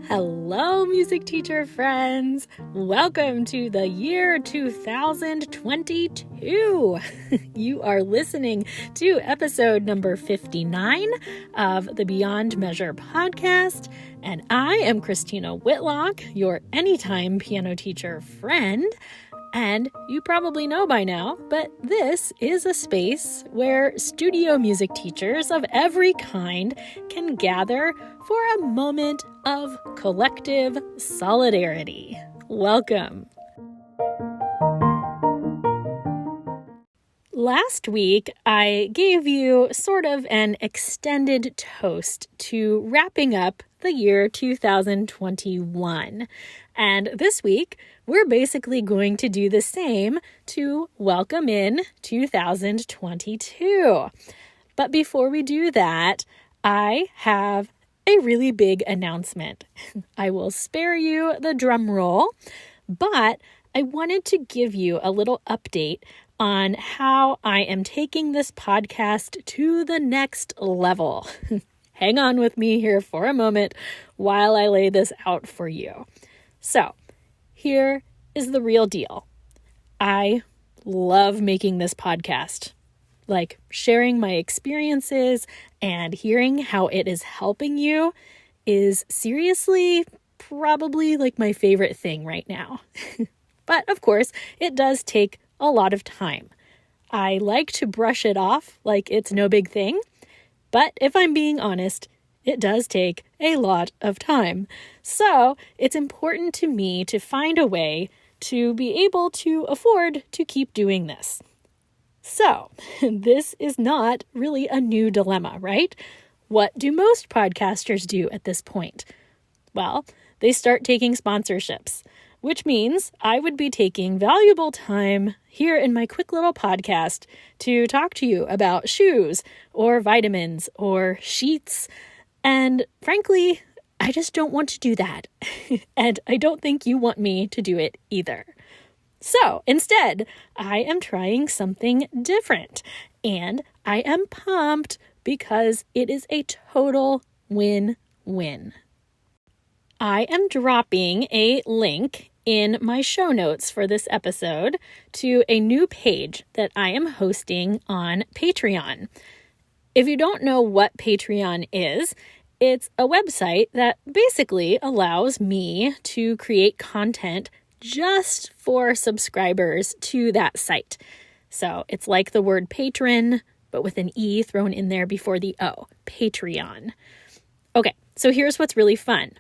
Hello, music teacher friends. Welcome to the year 2022. You are listening to episode number 59 of the Beyond Measure podcast, and I am Christina Whitlock, your anytime piano teacher friend. And you probably know by now, but this is a space where studio music teachers of every kind can gather for a moment of collective solidarity. Welcome. Last week, I gave you sort of an extended toast to wrapping up the year 2021. And this week, we're basically going to do the same to welcome in 2022. But before we do that, I have a really big announcement. I will spare you the drum roll, but I wanted to give you a little update on how I am taking this podcast to the next level. Hang on with me here for a moment while I lay this out for you. So, here is the real deal. I love making this podcast. Like, sharing my experiences and hearing how it is helping you is seriously probably like my favorite thing right now. But of course, it does take a lot of time. I like to brush it off like it's no big thing, but if I'm being honest, it does take a lot of time. So it's important to me to find a way to be able to afford to keep doing this. So this is not really a new dilemma, right? What do most podcasters do at this point? Well, they start taking sponsorships, which means I would be taking valuable time here in my quick little podcast to talk to you about shoes or vitamins or sheets. And frankly, I just don't want to do that. And I don't think you want me to do it either. So instead, I am trying something different. And I am pumped because it is a total win-win. I am dropping a link in my show notes for this episode to a new page that I am hosting on Patreon. If you don't know what Patreon is, it's a website that basically allows me to create content just for subscribers to that site. So it's like the word patron, but with an E thrown in there before the O, Patreon. Okay, so here's what's really fun.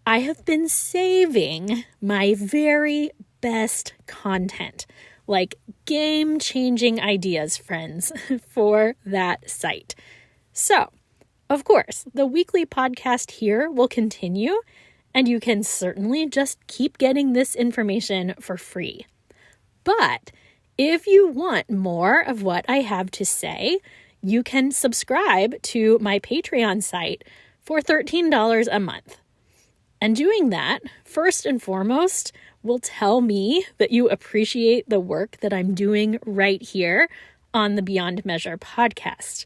I have been saving my very best content, like game-changing ideas, friends, for that site. So, of course, the weekly podcast here will continue, and you can certainly just keep getting this information for free. But if you want more of what I have to say, you can subscribe to my Patreon site for $13 a month. And doing that, first and foremost, will tell me that you appreciate the work that I'm doing right here on the Beyond Measure podcast.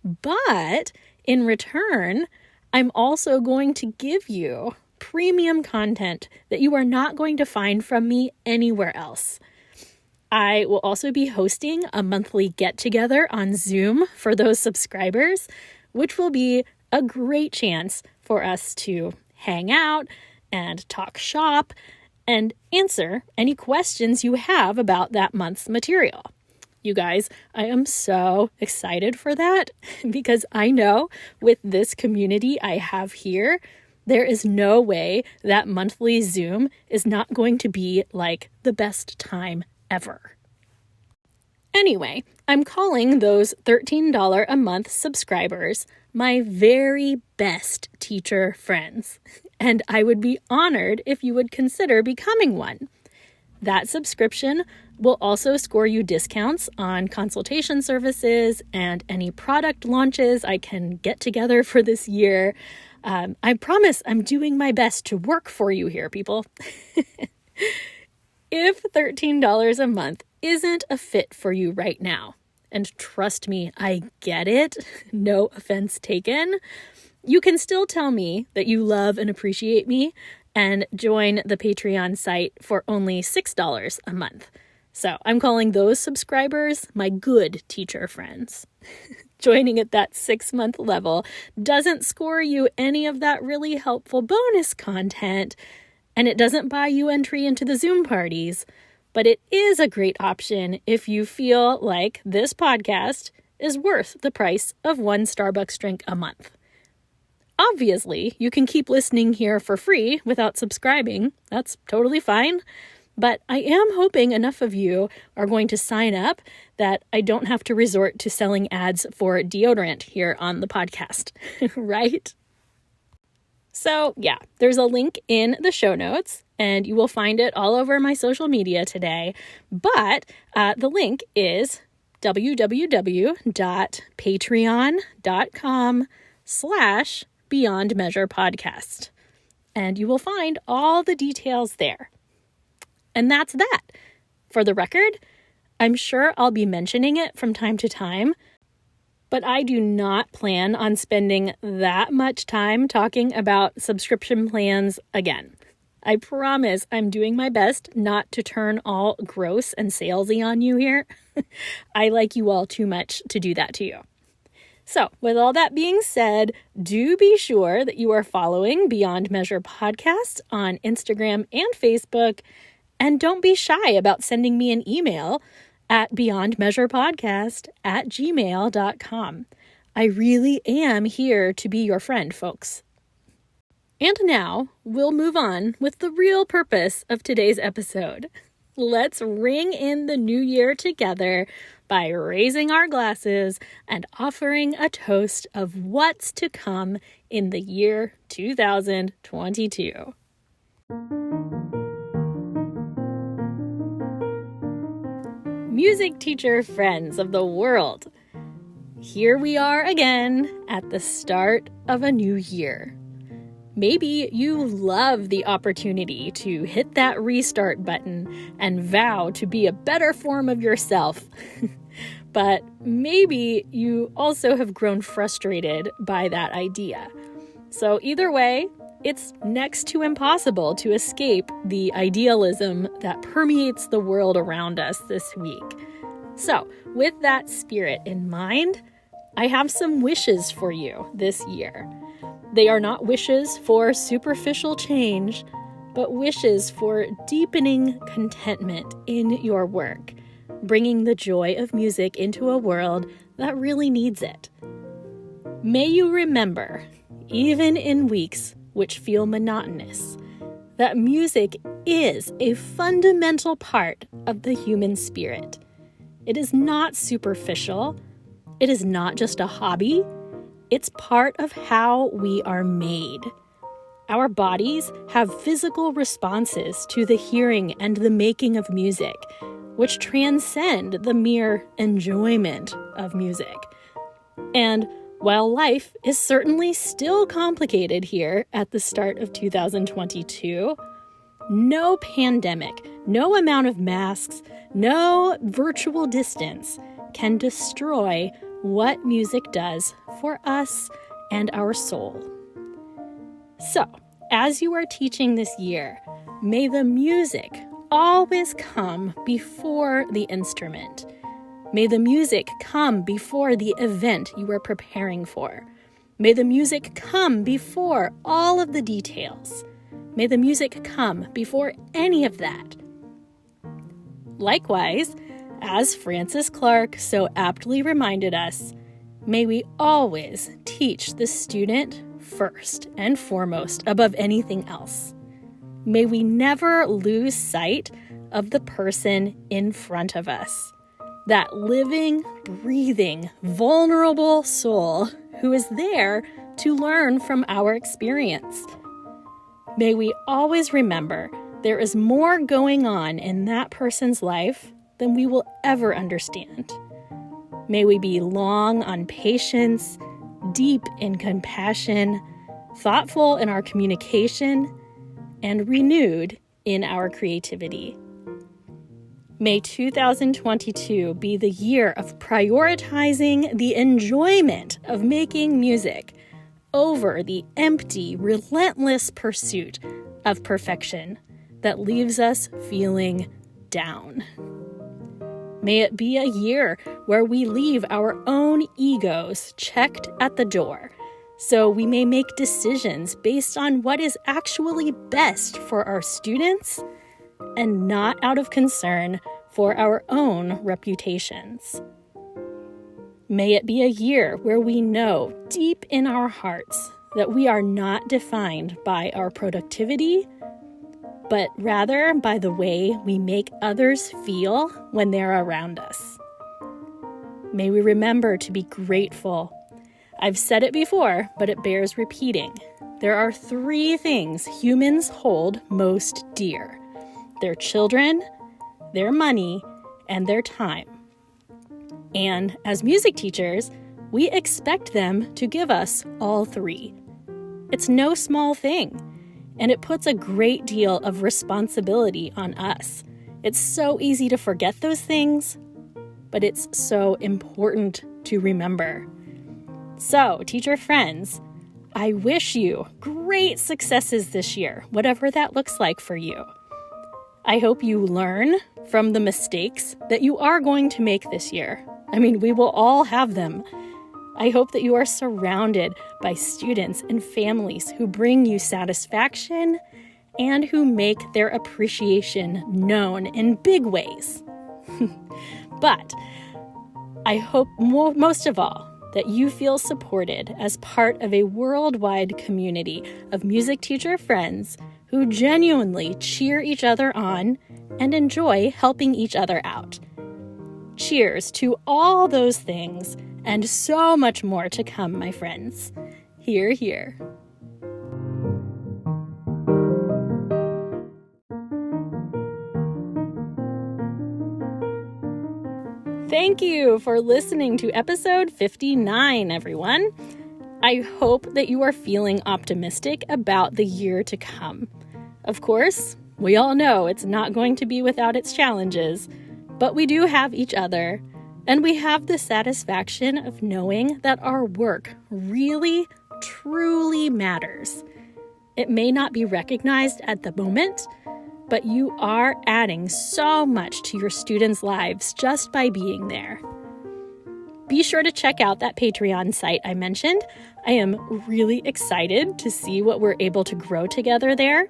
But in return, I'm also going to give you premium content that you are not going to find from me anywhere else. I will also be hosting a monthly get-together on Zoom for those subscribers, which will be a great chance for us to hang out and talk shop and answer any questions you have about that month's material. You guys, I am so excited for that because I know with this community I have here, there is no way that monthly Zoom is not going to be like the best time ever. Anyway, I'm calling those $13 a month subscribers my very best teacher friends, and I would be honored if you would consider becoming one. That subscription will also score you discounts on consultation services and any product launches I can get together for this year. I promise I'm doing my best to work for you here, people. If $13 a month isn't a fit for you right now, and trust me, I get it, no offense taken, You can still tell me that you love and appreciate me and join the Patreon site for only $6 a month. So I'm calling those subscribers my good teacher friends. Joining at that 6-month level doesn't score you any of that really helpful bonus content, and it doesn't buy you entry into the Zoom parties, but it is a great option if you feel like this podcast is worth the price of one Starbucks drink a month. Obviously, you can keep listening here for free without subscribing. That's totally fine. But I am hoping enough of you are going to sign up that I don't have to resort to selling ads for deodorant here on the podcast, right? So yeah, there's a link in the show notes, and you will find it all over my social media today. But the link is www.patreon.com/Beyond Measure Podcast. And you will find all the details there. And that's that. For the record, I'm sure I'll be mentioning it from time to time, but I do not plan on spending that much time talking about subscription plans again. I promise I'm doing my best not to turn all gross and salesy on you here. I like you all too much to do that to you. So, with all that being said, do be sure that you are following Beyond Measure Podcast on Instagram and Facebook, and don't be shy about sending me an email at beyondmeasurepodcast@gmail.com. I really am here to be your friend, folks. And now, we'll move on with the real purpose of today's episode. Let's ring in the new year together by raising our glasses and offering a toast of what's to come in the year 2022. Music teacher friends of the world, here we are again at the start of a new year. Maybe you love the opportunity to hit that restart button and vow to be a better form of yourself. But maybe you also have grown frustrated by that idea. So either way, it's next to impossible to escape the idealism that permeates the world around us this week. So, with that spirit in mind, I have some wishes for you this year. They are not wishes for superficial change, but wishes for deepening contentment in your work, bringing the joy of music into a world that really needs it. May you remember, even in weeks which feel monotonous, that music is a fundamental part of the human spirit. It is not superficial. It is not just a hobby. It's part of how we are made. Our bodies have physical responses to the hearing and the making of music, which transcend the mere enjoyment of music. And while life is certainly still complicated here at the start of 2022, no pandemic, no amount of masks, no virtual distance can destroy what music does for us and our soul. So, as you are teaching this year, may the music always come before the instrument. May the music come before the event you are preparing for. May the music come before all of the details. May the music come before any of that. Likewise, as Francis Clark so aptly reminded us, may we always teach the student first and foremost above anything else. May we never lose sight of the person in front of us, that living, breathing, vulnerable soul who is there to learn from our experience. May we always remember there is more going on in that person's life than we will ever understand. May we be long on patience, deep in compassion, thoughtful in our communication, and renewed in our creativity. May 2022 be the year of prioritizing the enjoyment of making music over the empty, relentless pursuit of perfection that leaves us feeling down. May it be a year where we leave our own egos checked at the door, so we may make decisions based on what is actually best for our students and not out of concern for our own reputations. May it be a year where we know deep in our hearts that we are not defined by our productivity, but rather by the way we make others feel when they're around us. May we remember to be grateful. I've said it before, but it bears repeating. There are 3 things humans hold most dear: their children, their money, and their time. And as music teachers, we expect them to give us all 3. It's no small thing, and it puts a great deal of responsibility on us. It's so easy to forget those things, but it's so important to remember. So, teacher friends, I wish you great successes this year, whatever that looks like for you. I hope you learn from the mistakes that you are going to make this year. I mean, we will all have them. I hope that you are surrounded by students and families who bring you satisfaction and who make their appreciation known in big ways. But I hope most of all that you feel supported as part of a worldwide community of music teacher friends who genuinely cheer each other on and enjoy helping each other out. Cheers to all those things and so much more to come, my friends. Hear, hear. Thank you for listening to episode 59, everyone. I hope that you are feeling optimistic about the year to come. Of course, we all know it's not going to be without its challenges, but we do have each other, and we have the satisfaction of knowing that our work really, truly matters. It may not be recognized at the moment, but you are adding so much to your students' lives just by being there. Be sure to check out that Patreon site I mentioned. I am really excited to see what we're able to grow together there.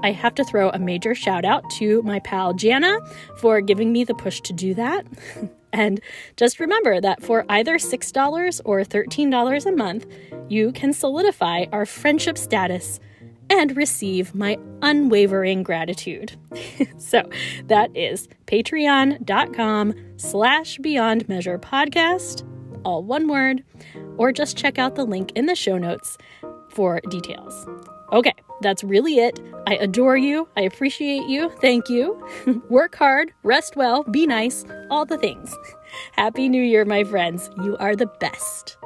I have to throw a major shout out to my pal Jana for giving me the push to do that. And just remember that for either $6 or $13 a month, you can solidify our friendship status and receive my unwavering gratitude. So that is patreon.com/beyondmeasurepodcast, all one word, or just check out the link in the show notes for details. Okay, that's really it. I adore you. I appreciate you. Thank you. Work hard, rest well, be nice, all the things. Happy New Year, my friends. You are the best.